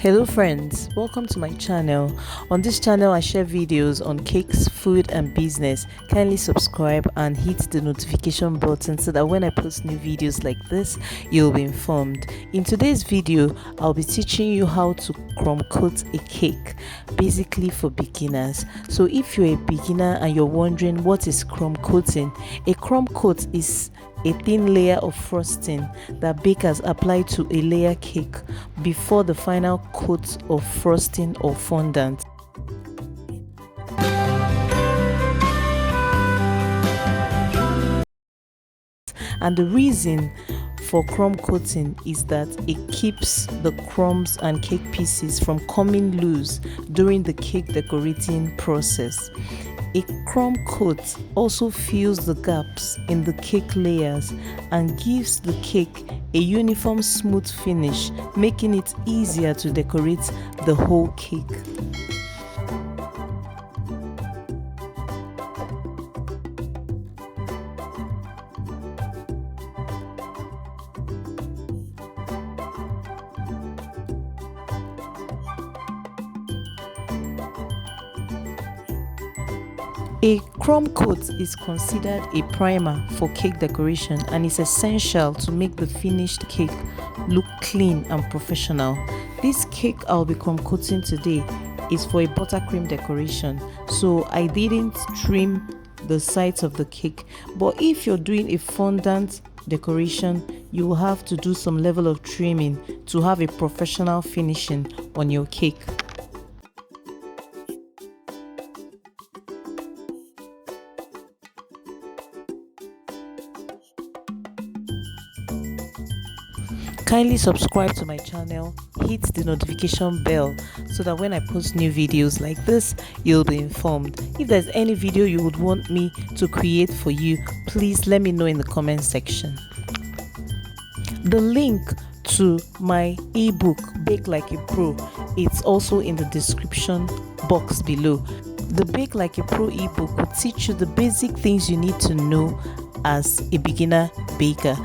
Hello friends, welcome to my channel. On this channel I share videos on cakes, food and business. Kindly subscribe and hit the notification button so that when I post new videos like this, you'll be informed. In today's video, I'll be teaching you how to crumb coat a cake, basically for beginners. So if you're a beginner and you're wondering what is crumb coating, a crumb coat is a thin layer of frosting that bakers apply to a layer cake before the final coat of frosting or fondant. And the reason for crumb coating is that it keeps the crumbs and cake pieces from coming loose during the cake decorating process. A crumb coat also fills the gaps in the cake layers and gives the cake a uniform smooth finish, making it easier to decorate the whole cake. A crumb coat is considered a primer for cake decoration and is essential to make the finished cake look clean and professional. This cake I'll be crumb coating today is for a buttercream decoration, so I didn't trim the sides of the cake. But if you're doing a fondant decoration, you will have to do some level of trimming to have a professional finishing on your cake. Kindly subscribe to my channel, hit the notification bell so that when I post new videos like this, you'll be informed. If there's any video you would want me to create for you, please let me know in the comment section. The link to my ebook, Bake Like a Pro, it's also in the description box below. The Bake Like a Pro ebook will teach you the basic things you need to know as a beginner baker.